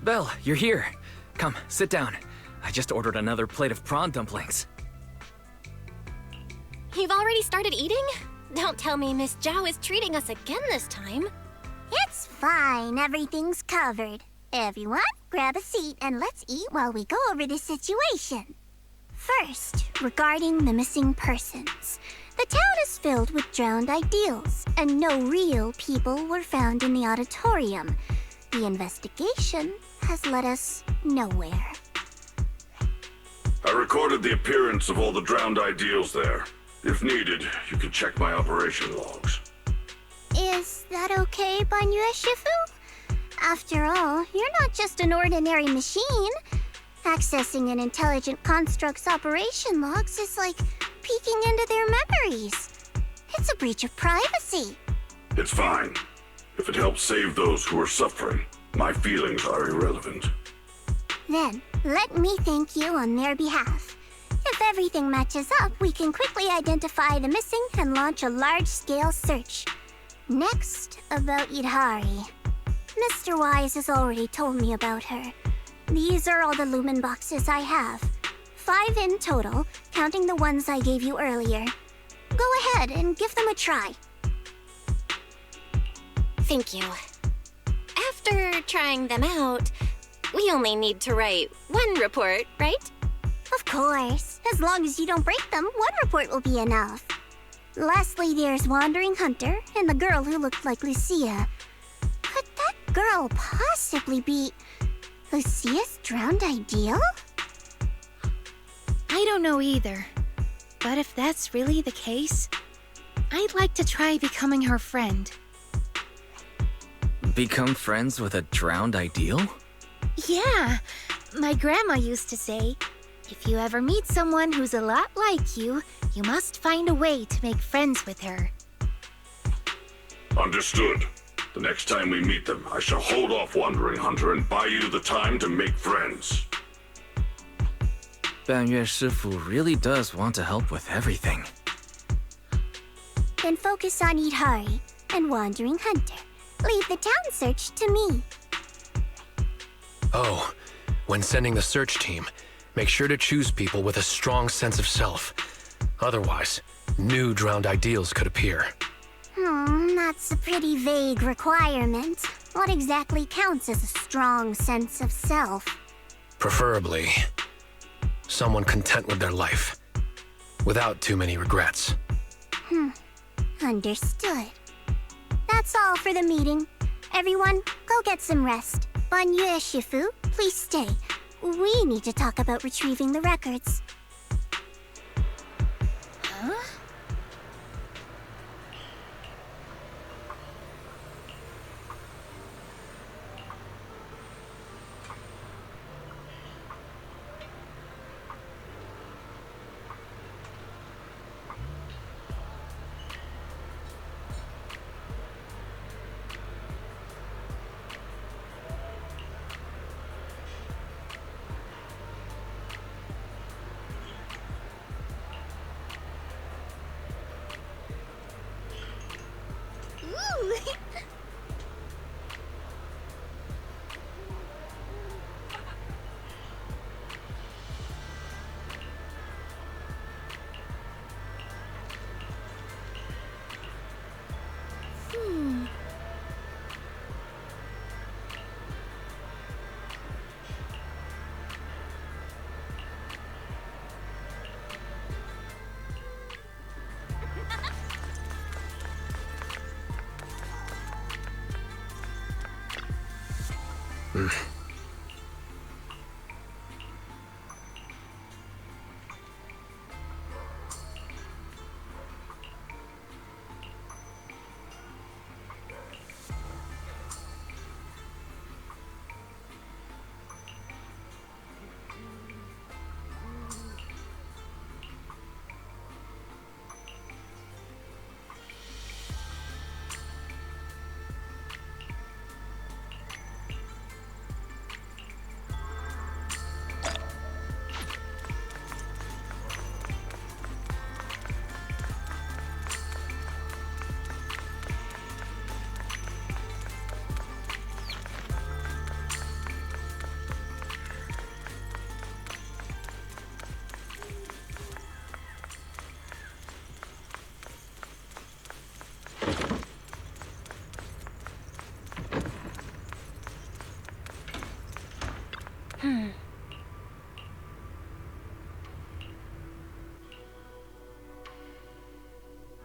Belle, you're here. Come, sit down. I just ordered another plate of prawn dumplings. You've already started eating? Don't tell me Miss Zhao is treating us again this time. It's fine. Everything's covered. Everyone, grab a seat and let's eat while we go over the situation. First, regarding the missing persons. The town is filled with drowned ideals, and no real people were found in the auditorium. The investigation has led us nowhere. I recorded the appearance of all the drowned ideals there. If needed, you can check my operation logs. Is that okay, Banyue Shifu? After all, you're not just an ordinary machine. Accessing an intelligent construct's operation logs is like peeking into their memories. It's a breach of privacy. It's fine. If it helps save those who are suffering, my feelings are irrelevant. Then, let me thank you on their behalf. If everything matches up, we can quickly identify the missing and launch a large-scale search. Next, about Idhari. Mr. Wise has already told me about her. These are all the lumen boxes I have. 5 in total, counting the ones I gave you earlier. Go ahead and give them a try. Thank you. After trying them out, we only need to write 1 report, right? Of course. As long as you don't break them, 1 report will be enough. Lastly, there's Wandering Hunter and the girl who looked like Lucia. Could that girl possibly be Lucia's drowned ideal? I don't know either. But if that's really the case, I'd like to try becoming her friend. Become friends with a drowned ideal? Yeah, my grandma used to say, if you ever meet someone who's a lot like you must find a way to make friends with her. Understood. The next time we meet them, I shall hold off Wandering Hunter and buy you the time to make friends. Banyue Shifu really does want to help with everything. Then focus on Idhari and Wandering Hunter. Leave the town search to me. Oh, when sending the search team, make sure to choose people with a strong sense of self. Otherwise, new drowned ideals could appear. That's a pretty vague requirement. What exactly counts as a strong sense of self? Preferably, someone content with their life, without too many regrets. Understood. That's all for the meeting. Everyone, go get some rest. Banyue Shifu, please stay. We need to talk about retrieving the records. Huh?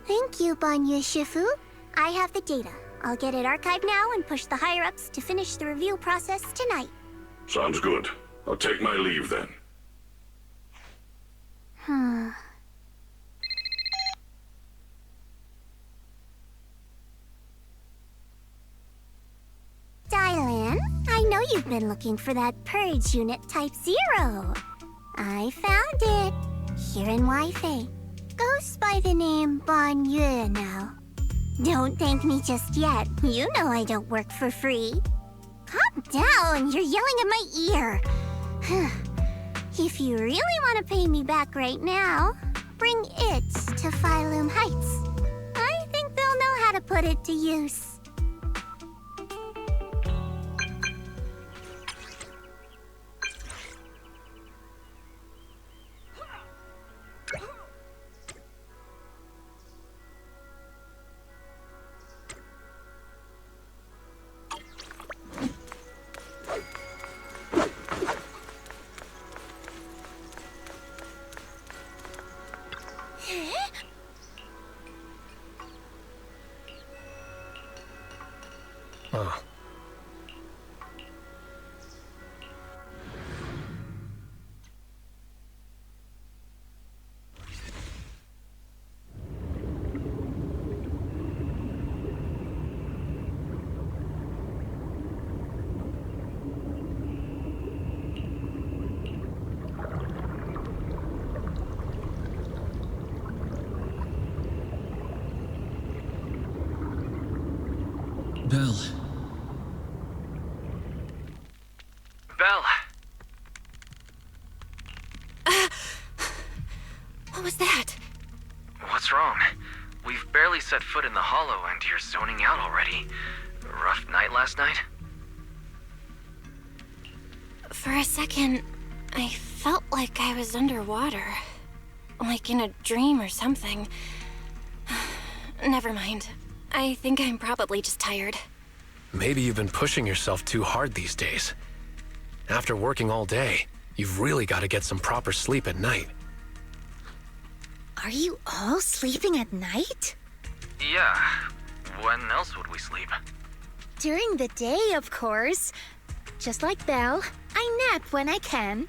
Thank you, Banyu Shifu. I have the data. I'll get it archived now and push the higher-ups to finish the review process tonight. Sounds good. I'll take my leave then. Dylan, I know you've been looking for that purge unit Type 0. I found it. Here in Wi-Fi. Goes by the name Banyu now. Don't thank me just yet. You know I don't work for free. Calm down, you're yelling at my ear. If you really want to pay me back right now, bring it to Phylum Heights. I think they'll know how to put it to use. Oh. Belle. Belle! What was that? What's wrong? We've barely set foot in the hollow and you're zoning out already. Rough night last night? For a second, I felt like I was underwater. Like in a dream or something. Never mind. I think I'm probably just tired. Maybe you've been pushing yourself too hard these days. After working all day, you've really got to get some proper sleep at night. Are you all sleeping at night? Yeah. When else would we sleep? During the day, of course. Just like Belle, I nap when I can.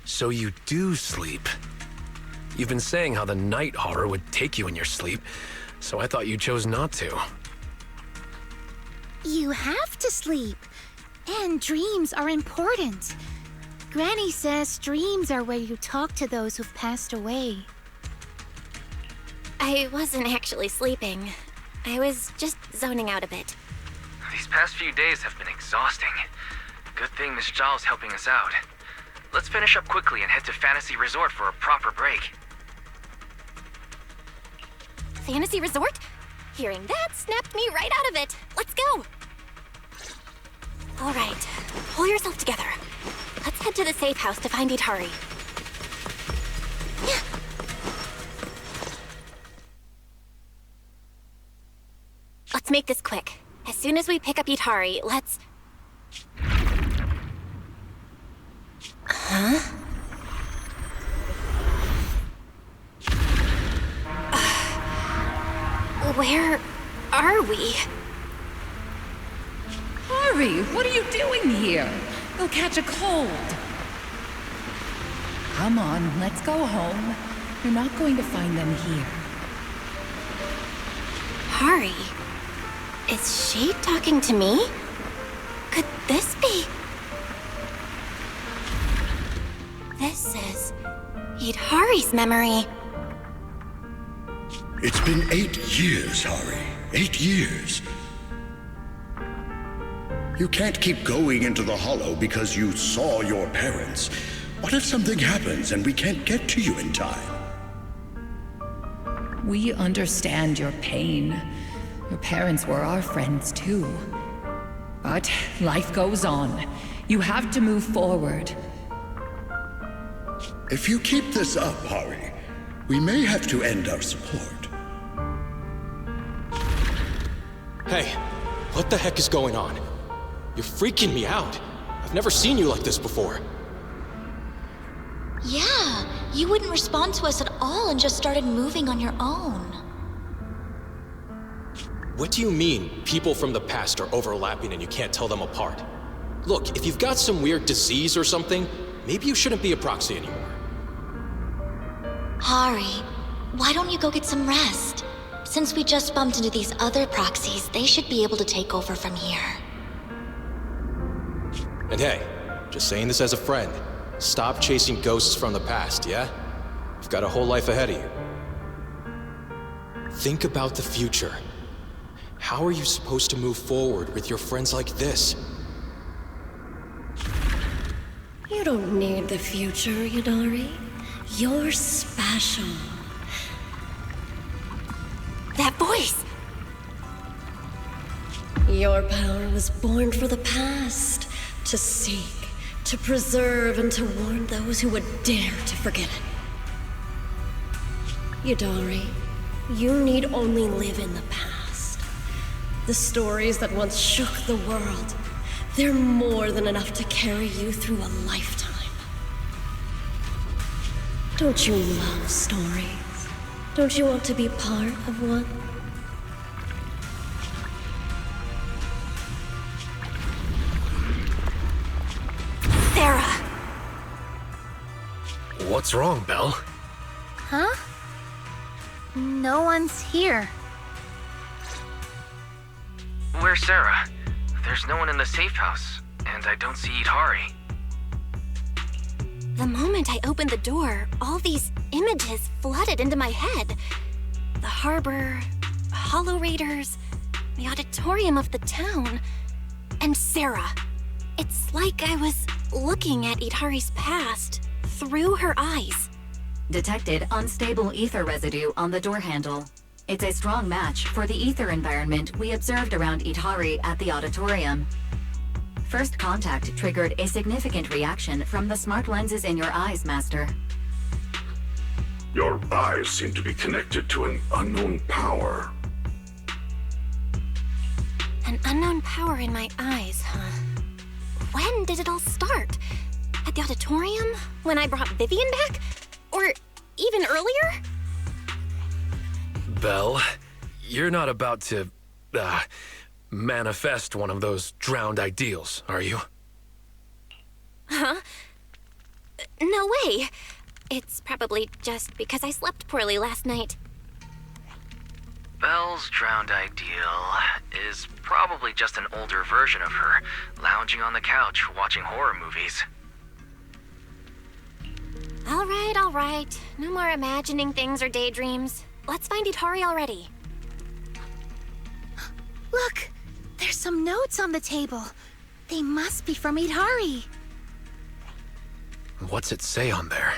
So you do sleep. You've been saying how the night horror would take you in your sleep, so I thought you chose not to. You have to sleep. And dreams are important. Granny says dreams are where you talk to those who've passed away. I wasn't actually sleeping. I was just zoning out a bit. These past few days have been exhausting. Good thing Miss Zhao's helping us out. Let's finish up quickly and head to Fantasy Resort for a proper break. Fantasy Resort? Hearing that snapped me right out of it. Let's go! All right, pull yourself together. Let's head to the safe house to find Itari. Let's make this quick. As soon as we pick up Itari, let's... Huh? Where are we? Hurry! What are you doing here? You'll catch a cold. Come on, let's go home. You're not going to find them here. Hari? Is she talking to me? Could this be? This is Itari's memory. It's been 8 years, Hari. 8 years. You can't keep going into the hollow because you saw your parents. What if something happens and we can't get to you in time? We understand your pain. Your parents were our friends too. But life goes on. You have to move forward. If you keep this up, Hari, we may have to end our support. Hey, what the heck is going on? You're freaking me out. I've never seen you like this before. Yeah, you wouldn't respond to us at all and just started moving on your own. What do you mean, people from the past are overlapping and you can't tell them apart? Look, if you've got some weird disease or something, maybe you shouldn't be a proxy anymore. Hari, why don't you go get some rest? Since we just bumped into these other proxies, they should be able to take over from here. And hey, just saying this as a friend, stop chasing ghosts from the past, yeah? You've got a whole life ahead of you. Think about the future. How are you supposed to move forward with your friends like this? You don't need the future, Yudari. You're special. That voice! Your power was born for the past, to seek, to preserve, and to warn those who would dare to forget it. Yudari, you need only live in the past. The stories that once shook the world, they're more than enough to carry you through a lifetime. Don't you love stories? Don't you want to be part of one? Sarah! What's wrong, Belle? Huh? No one's here. Where's Sarah? There's no one in the safe house, and I don't see Hari. The moment I opened the door, all these images flooded into my head. The harbor, Hollow Raiders, the auditorium of the town, and Sarah. It's like I was looking at Idhari's past through her eyes. Detected unstable ether residue on the door handle. It's a strong match for the ether environment we observed around Idhari at the auditorium. First contact triggered a significant reaction from the smart lenses in your eyes, Master. Your eyes seem to be connected to an unknown power. An unknown power in my eyes, huh? When did it all start? At the auditorium? When I brought Vivian back? Or even earlier? Belle, you're not about to, manifest one of those drowned ideals, are you? Huh? No way. It's probably just because I slept poorly last night. Belle's drowned ideal is probably just an older version of her, lounging on the couch watching horror movies. All right. No more imagining things or daydreams. Let's find Idhari already. Look! There's some notes on the table. They must be from Idhari. What's it say on there?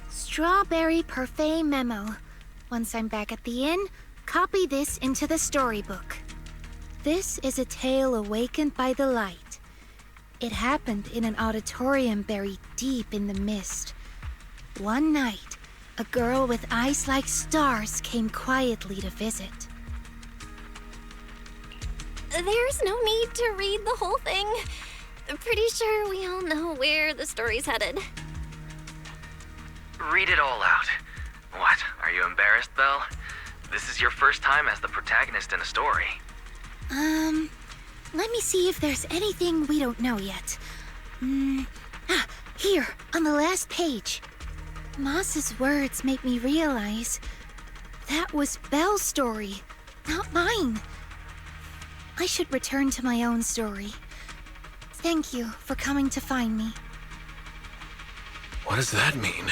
Strawberry Parfait Memo. Once I'm back at the inn, copy this into the storybook. This is a tale awakened by the light. It happened in an auditorium buried deep in the mist. One night, a girl with eyes like stars came quietly to visit. There's no need to read the whole thing. Pretty sure we all know where the story's headed. Read it all out. What, are you embarrassed, Belle? This is your first time as the protagonist in a story. Let me see if there's anything we don't know yet. Here, on the last page. Moss's words make me realize that was Belle's story, not mine. I should return to my own story. Thank you for coming to find me. What does that mean?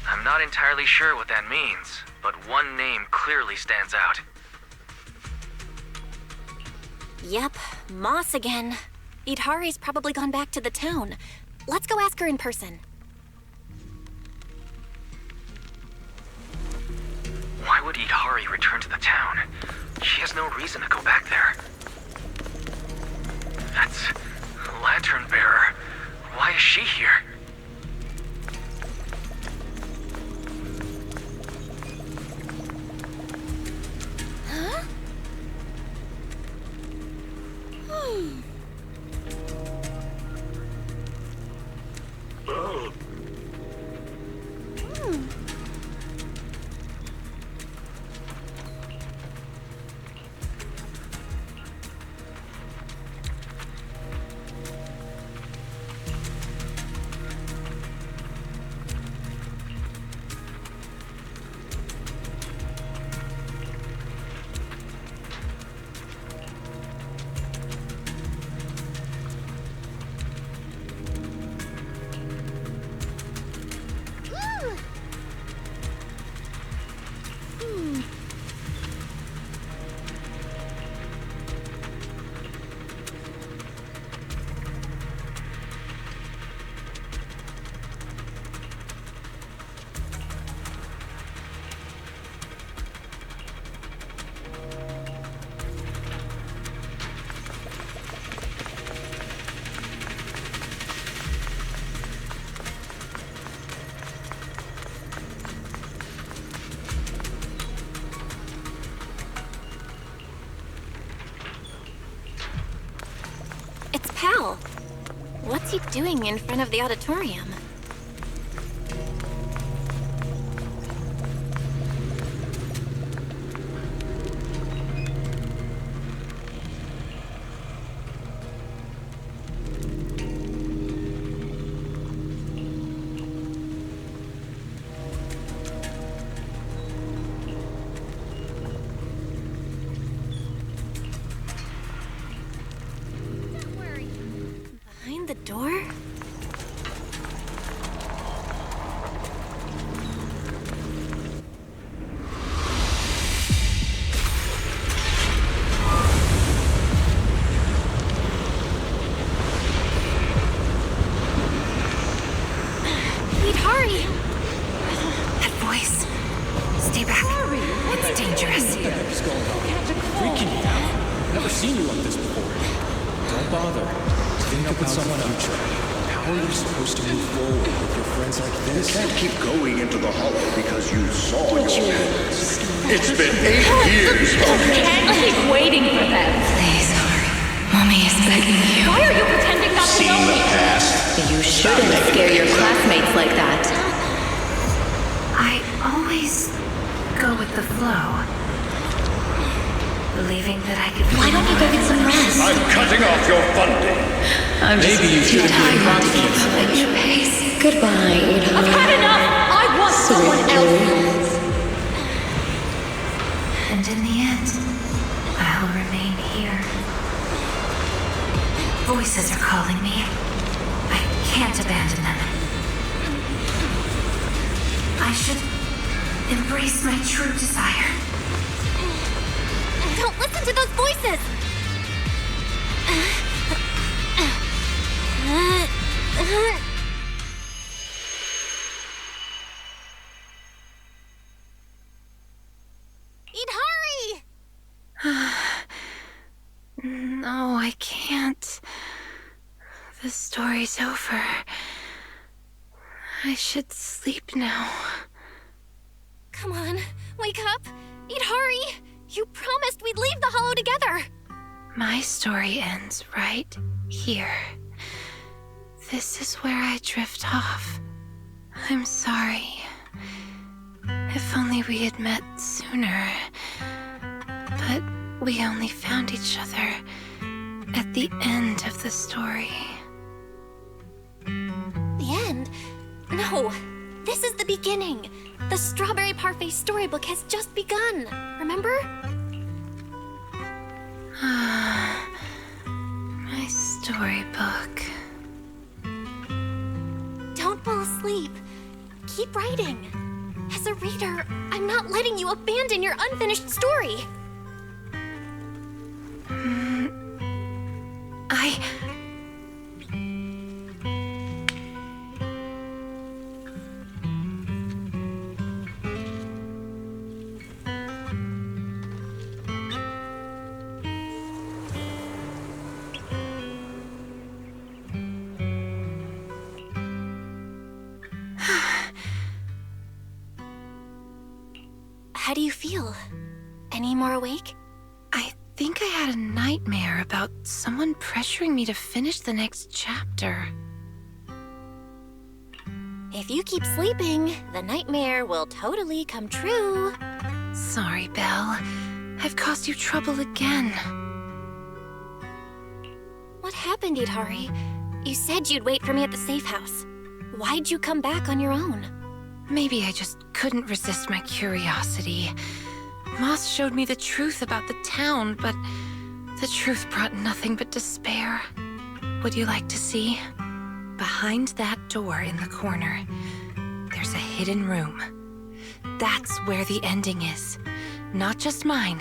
I'm not entirely sure what that means, but one name clearly stands out. Yep, Moss again. Idhari's probably gone back to the town. Let's go ask her in person. Why would Idhari return to the town? She has no reason to go back there. That's Lantern Bearer. Why is she here? it's Pal. What's he doing in front of the auditorium? The door? Wait, hurry! That voice. Stay back. It's dangerous. What the heck's going on? Freaking me out. Never seen you like this before. Don't bother. Think about someone else. How are you supposed to move forward with your friends like You this? can't keep going into the hollow because you saw your parents. It's been 8 years. Can't keep waiting for them. Please, Mommy is begging you. Why are you pretending not to know me? Past. You shouldn't scare your classmates like that. I always go with the flow. Believing that I could... Why don't you go get some rest? I'm cutting off your funding. I'm Maybe you should have tired been to keep up at your pace. Goodbye, I've had enough! I want someone else! And in the end, I'll remain here. Voices are calling me. I can't abandon them. I should embrace my true desire. Don't listen to those voices! Hurry! No, I can't. The story's over. I should sleep now. Come on, wake up! Hurry! You promised we'd leave the hollow together! My story ends right here. This is where I drift off. I'm sorry. If only we had met sooner. But we only found each other at the end of the story. The end? No! This is the beginning! The Strawberry Parfait storybook has just begun, remember? My storybook. Don't fall asleep. Keep writing. As a reader, I'm not letting you abandon your unfinished story. How do you feel? Any more awake? I think I had a nightmare about someone pressuring me to finish the next chapter. If you keep sleeping, the nightmare will totally come true. Sorry, Belle. I've caused you trouble again. What happened, Idhari? You said you'd wait for me at the safe house. Why'd you come back on your own? Maybe I just couldn't resist my curiosity. Moss showed me the truth about the town, but the truth brought nothing but despair. Would you like to see? Behind that door in the corner, there's a hidden room. That's where the ending is. Not just mine,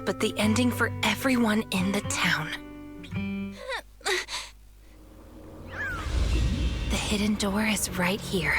but the ending for everyone in the town. The hidden door is right here.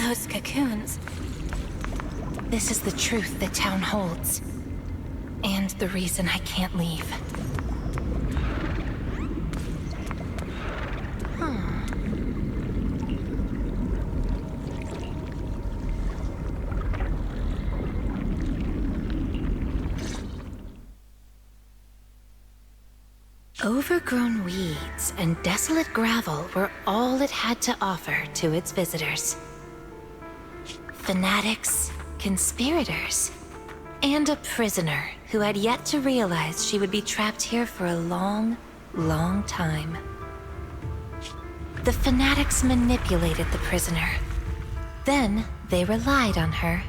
Those cocoons. This is the truth the town holds. And the reason I can't leave. Overgrown weeds and desolate gravel were all it had to offer to its visitors. Fanatics, conspirators, and a prisoner who had yet to realize she would be trapped here for a long, long time. The fanatics manipulated the prisoner. Then they relied on her.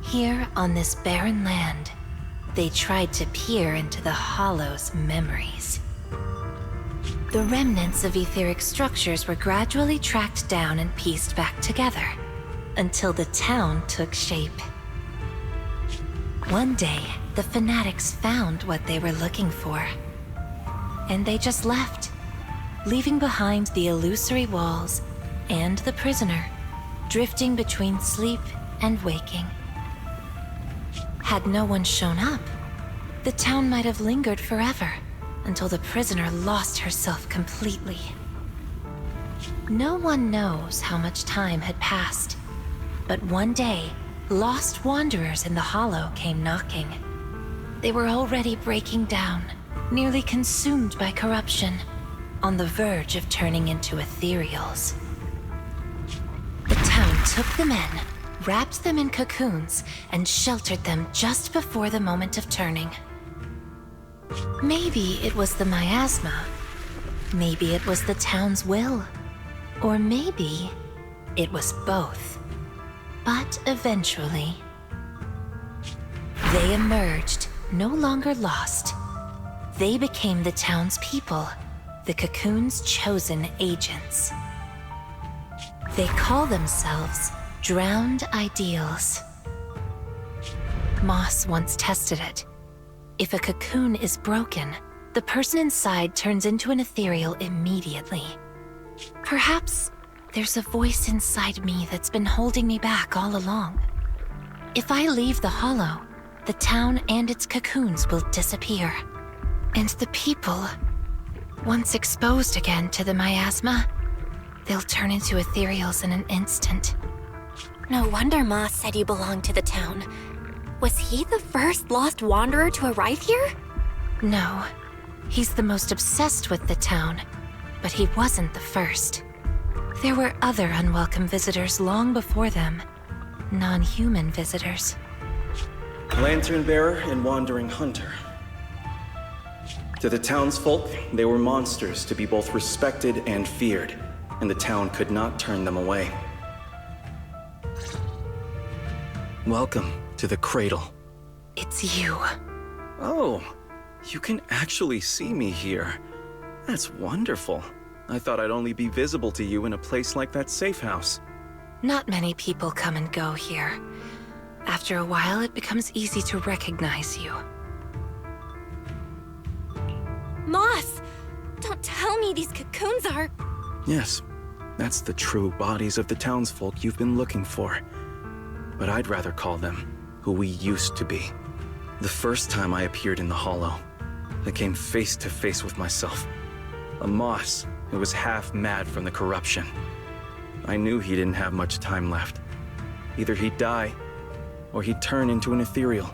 Here on this barren land, they tried to peer into the Hollow's memories. The remnants of etheric structures were gradually tracked down and pieced back together, until the town took shape. One day, the fanatics found what they were looking for. And they just left, leaving behind the illusory walls and the prisoner, drifting between sleep and waking. Had no one shown up, the town might have lingered forever, until the prisoner lost herself completely. No one knows how much time had passed, but one day, lost wanderers in the Hollow came knocking. They were already breaking down, nearly consumed by corruption, on the verge of turning into ethereals. The town took them in, wrapped them in cocoons, and sheltered them just before the moment of turning. Maybe it was the miasma. Maybe it was the town's will. Or maybe it was both. But eventually, they emerged, no longer lost. They became the town's people, the cocoon's chosen agents. They call themselves Drowned Ideals. Moss once tested it. If a cocoon is broken, the person inside turns into an ethereal immediately. Perhaps there's a voice inside me that's been holding me back all along. If I leave the Hollow, the town and its cocoons will disappear. And the people, once exposed again to the miasma, they'll turn into ethereals in an instant. No wonder Moss said you belonged to the town. Was he the first lost wanderer to arrive here? No. He's the most obsessed with the town, but he wasn't the first. There were other unwelcome visitors long before them. Non-human visitors. Lantern bearer and wandering hunter. To the townsfolk, they were monsters to be both respected and feared, and the town could not turn them away. Welcome to the cradle. It's you. Oh, you can actually see me here. That's wonderful. I thought I'd only be visible to you in a place like that safe house. Not many people come and go here. After a while, it becomes easy to recognize you. Moss! Don't tell me these cocoons are... Yes, that's the true bodies of the townsfolk you've been looking for. But I'd rather call them who we used to be. The first time I appeared in the Hollow, I came face to face with myself. A Moss who was half mad from the corruption. I knew he didn't have much time left. Either he'd die, or he'd turn into an ethereal.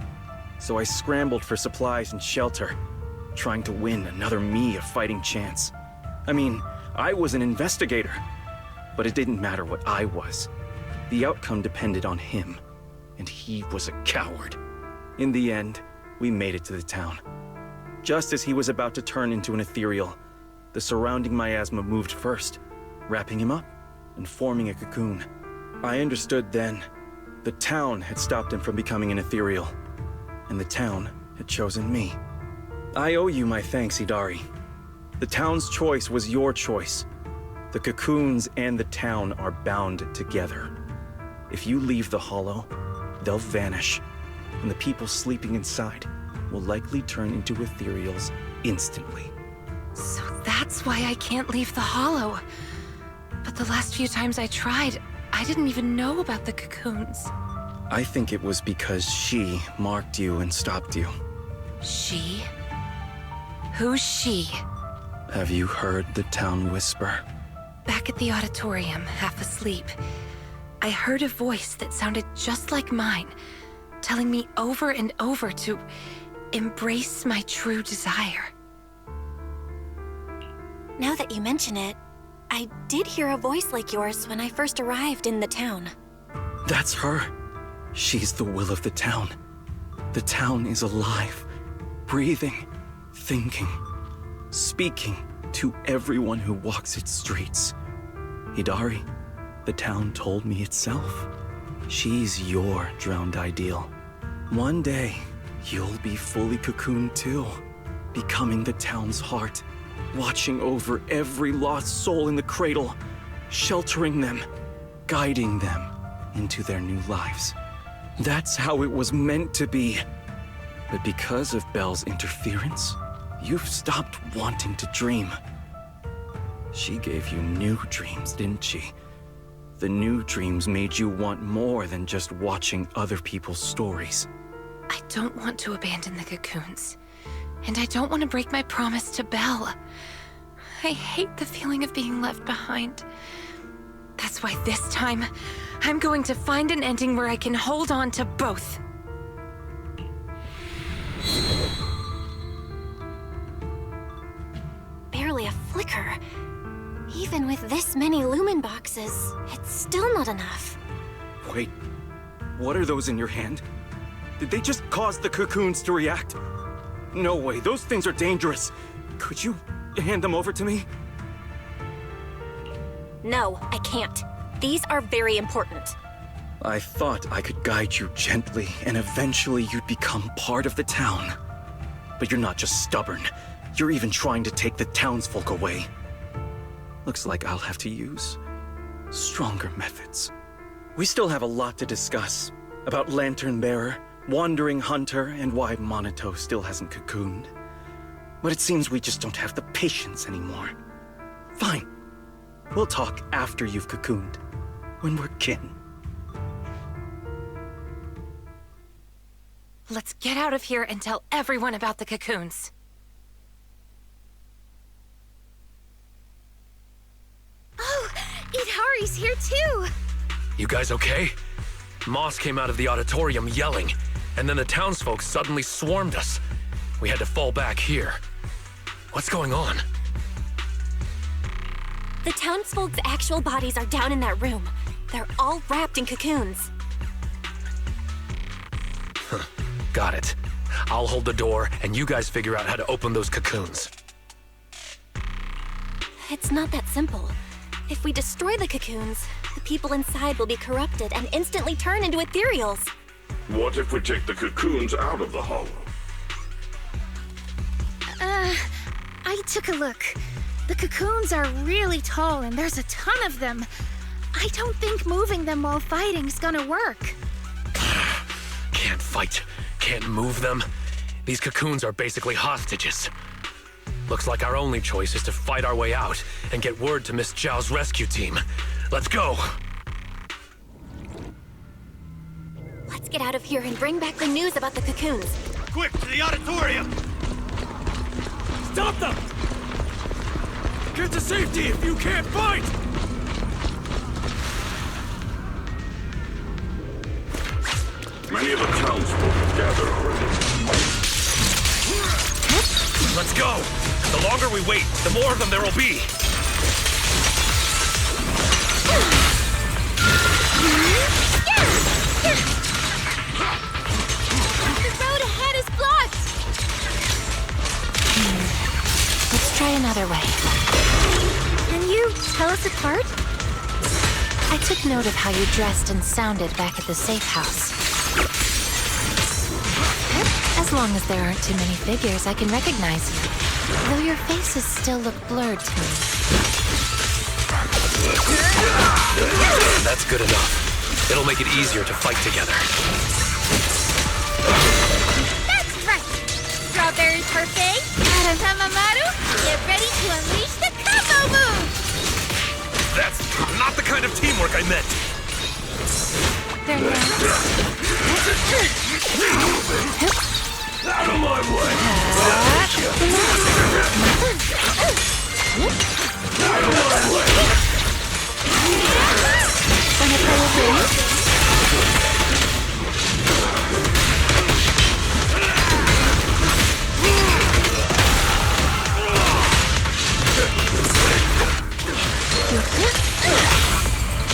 So I scrambled for supplies and shelter, trying to win another me a fighting chance. I mean, I was an investigator, but it didn't matter what I was. The outcome depended on him, and he was a coward. In the end, we made it to the town. Just as he was about to turn into an ethereal, the surrounding miasma moved first, wrapping him up and forming a cocoon. I understood then. The town had stopped him from becoming an ethereal, and the town had chosen me. I owe you my thanks, Idari. The town's choice was your choice. The cocoons and the town are bound together. If you leave the Hollow, they'll vanish, and the people sleeping inside will likely turn into ethereals instantly. So that's why I can't leave the Hollow. But the last few times I tried, I didn't even know about the cocoons. I think it was because she marked you and stopped you. She? Who's she? Have you heard the town whisper? Back at the auditorium, half asleep, I heard a voice that sounded just like mine, telling me over and over to embrace my true desire. Now that you mention it, I did hear a voice like yours when I first arrived in the town. That's her. She's the will of the town. The town is alive, breathing, thinking, speaking to everyone who walks its streets. Hidari, the town told me itself. She's your drowned ideal. One day, you'll be fully cocooned too, becoming the town's heart, watching over every lost soul in the cradle, sheltering them, guiding them into their new lives. That's how it was meant to be. But because of Belle's interference, you've stopped wanting to dream. She gave you new dreams, didn't she? The new dreams made you want more than just watching other people's stories. I don't want to abandon the cocoons. And I don't want to break my promise to Belle. I hate the feeling of being left behind. That's why this time, I'm going to find an ending where I can hold on to both. Barely a flicker. Even with this many lumen boxes, it's still not enough. Wait, what are those in your hand? Did they just cause the cocoons to react? No way, those things are dangerous. Could you hand them over to me? No, I can't. These are very important. I thought I could guide you gently, and eventually you'd become part of the town. But you're not just stubborn. You're even trying to take the townsfolk away. Looks like I'll have to use stronger methods. We still have a lot to discuss about Lantern Bearer, Wandering Hunter, and why Monito still hasn't cocooned. But it seems we just don't have the patience anymore. Fine. We'll talk after you've cocooned, when we're kin. Let's get out of here and tell everyone about the cocoons. Oh, Hidari's here too! You guys okay? Moss came out of the auditorium yelling, and then the townsfolk suddenly swarmed us. We had to fall back here. What's going on? The townsfolk's actual bodies are down in that room. They're all wrapped in cocoons. Got it. I'll hold the door, and you guys figure out how to open those cocoons. It's not that simple. If we destroy the cocoons, the people inside will be corrupted and instantly turn into ethereals. What if we take the cocoons out of the hollow? I took a look. The cocoons are really tall and there's a ton of them. I don't think moving them while fighting's gonna work. Can't fight. Can't move them. These cocoons are basically hostages. Looks like our only choice is to fight our way out and get word to Miss Zhao's rescue team. Let's go! Let's get out of here and bring back the news about the cocoons. Quick, to the auditorium! Stop them! Get to safety if you can't fight! Many of the townsfolk have gathered already. Let's go! The longer we wait, the more of them there will be! The road ahead is blocked! Let's try another way. Can you tell us apart? I took note of how you dressed and sounded back at the safe house. As long as there aren't too many figures, I can recognize you. Though your faces still look blurred to me. That's good enough. It'll make it easier to fight together. That's right! Strawberry Parfait, Tamamaru, get ready to unleash the combo move! That's not the kind of teamwork I meant! turn now. Out of my way! Out of my way! Wanna play a game?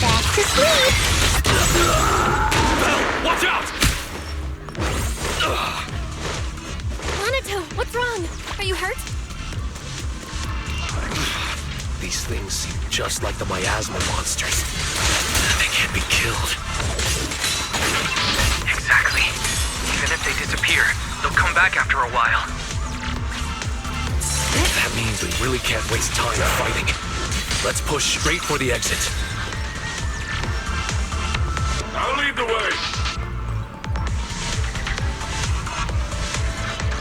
Back to sleep! Belle, watch out! Monato, what's wrong? Are you hurt? These things seem just like the miasma monsters. They can't be killed. Exactly. Even if they disappear, they'll come back after a while. That means we really can't waste time fighting. Let's push straight for the exit. I'll lead the way.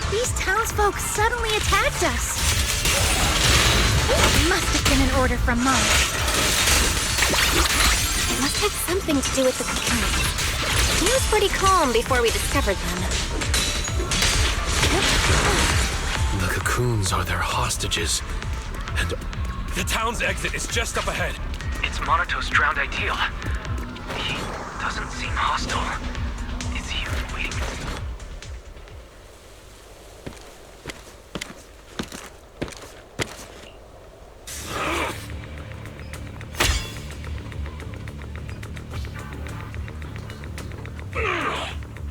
These townsfolk suddenly attacked us. Must have been an order from Mom. It must have something to do with the cocoons. He was pretty calm before we discovered them. The cocoons are their hostages. And the town's exit is just up ahead. It's Monato's drowned ideal. He doesn't seem hostile. Is he waiting?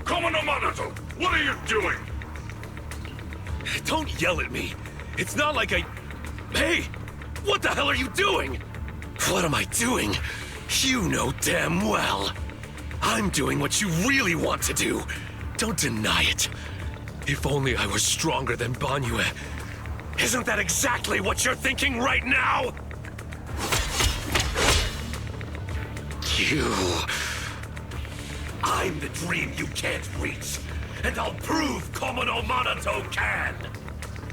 Commodore Monato, what are you doing? Don't yell at me. It's not like I... Hey! What the hell are you doing? What am I doing? You know damn well. I'm doing what you really want to do. Don't deny it. If only I were stronger than Banyue. Isn't that exactly what you're thinking right now? You... I'm the dream you can't reach. And I'll prove Komodo Monato can.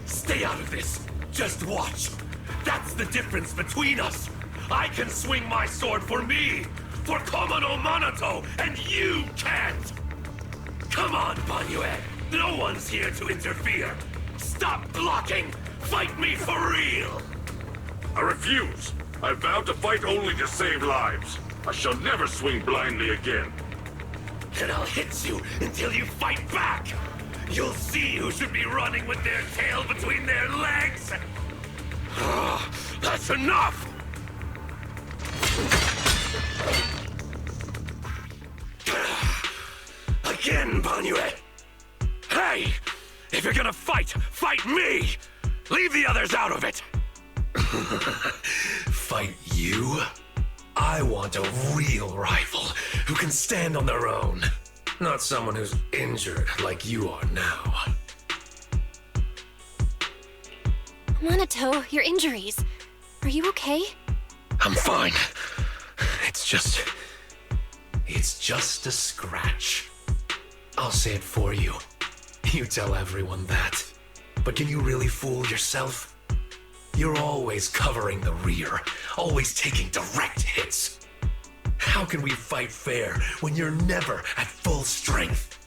Stay out of this. Just watch. That's the difference between us. I can swing my sword for me, for Komodo Monato, and you can't. Come on, Banyue. No one's here to interfere. Stop blocking. Fight me for real. I refuse. I vowed to fight only to save lives. I shall never swing blindly again. Then I'll hit you until you fight back. You'll see who should be running with their tail between their legs. That's enough! Again, Banyue! Hey! If you're gonna fight, fight me! Leave the others out of it! Fight you? I want a real rival who can stand on their own. Not someone who's injured like you are now. Monato, your injuries. Are you okay? I'm fine. It's just a scratch. I'll say it for you. You tell everyone that. But can you really fool yourself? You're always covering the rear, always taking direct hits. How can we fight fair when you're never at full strength?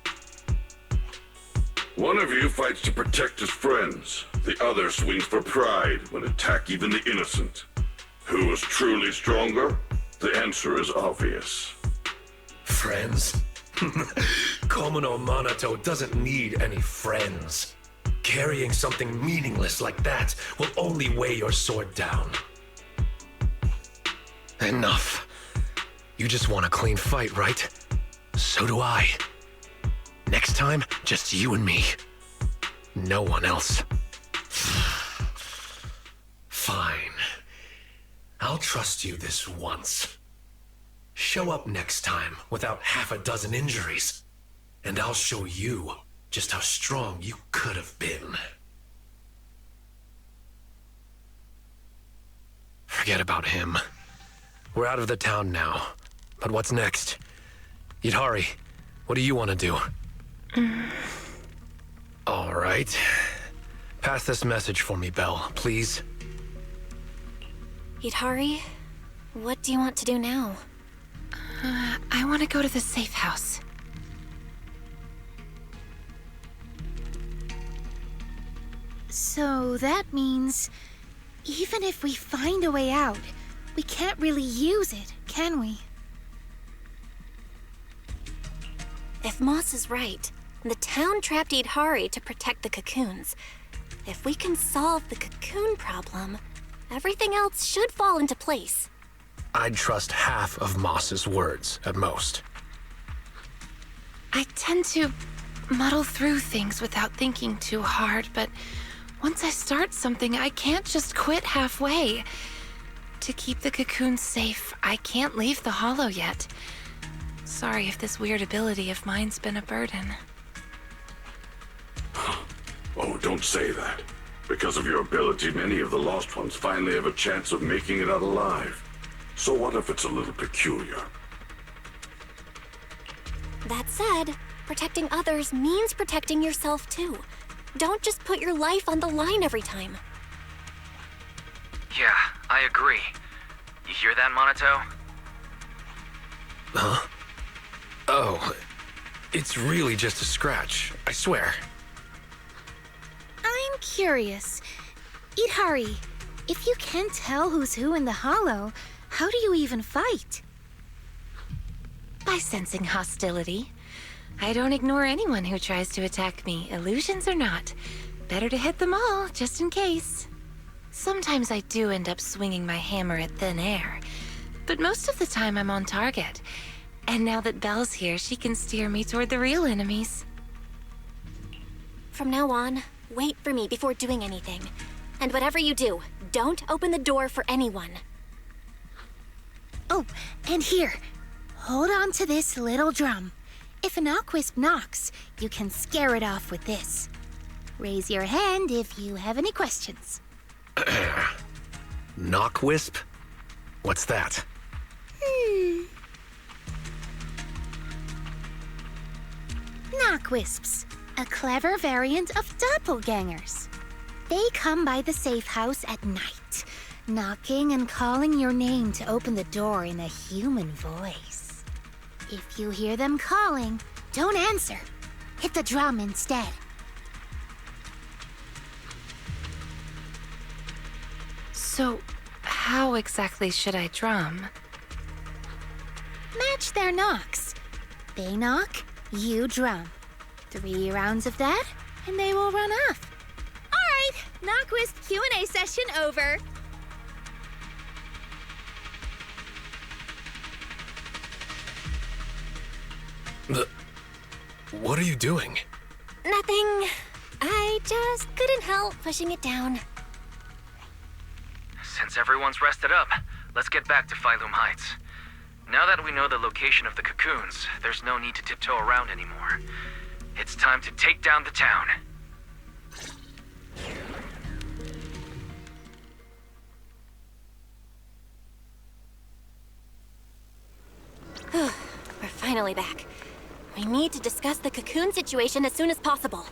One of you fights to protect his friends. The other swings for pride when attack even the innocent. Who is truly stronger? The answer is obvious. Friends? Komodo Monato doesn't need any friends. Carrying something meaningless like that will only weigh your sword down. Enough. You just want a clean fight, right? So do I. Next time, just you and me. No one else. Fine. I'll trust you this once. Show up next time without half a dozen injuries, and I'll show you just how strong you could have been. Forget about him. We're out of the town now. But what's next? Yidhari, what do you want to do? All right. Pass this message for me, Belle, please. Yidhari, what do you want to do now? I want to go to the safe house. So that means, even if we find a way out, we can't really use it, can we? If Moss is right, the town trapped Idhari to protect the cocoons. If we can solve the cocoon problem, everything else should fall into place. I'd trust half of Moss's words, at most. I tend to muddle through things without thinking too hard, but once I start something, I can't just quit halfway. To keep the cocoons safe, I can't leave the Hollow yet. Sorry if this weird ability of mine's been a burden. Oh, don't say that. Because of your ability, many of the Lost Ones finally have a chance of making it out alive. So what if it's a little peculiar? That said, protecting others means protecting yourself too. Don't just put your life on the line every time. Yeah, I agree. You hear that, Monato? Huh? Oh, it's really just a scratch, I swear. I'm curious. Idhari, if you can't tell who's who in the Hollow, how do you even fight? By sensing hostility. I don't ignore anyone who tries to attack me, illusions or not. Better to hit them all, just in case. Sometimes I do end up swinging my hammer at thin air, but most of the time I'm on target. And now that Belle's here, she can steer me toward the real enemies. From now on, wait for me before doing anything. And whatever you do, don't open the door for anyone. Oh, and here, hold on to this little drum. If an Aquisp knocks, you can scare it off with this. Raise your hand if you have any questions. Knockwisp? What's that? Knockwisps, a clever variant of doppelgangers. They come by the safe house at night, knocking and calling your name to open the door in a human voice. If you hear them calling, don't answer. Hit the drum instead. So, how exactly should I drum? Match their knocks. They knock, you drum. 3 rounds of that, and they will run off. All right, Knockwisp Q&A session over. What are you doing? Nothing. I just couldn't help pushing it down. Since everyone's rested up, let's get back to Phylum Heights. Now that we know the location of the cocoons, there's no need to tiptoe around anymore. It's time to take down the town. We're finally back. We need to discuss the cocoon situation as soon as possible.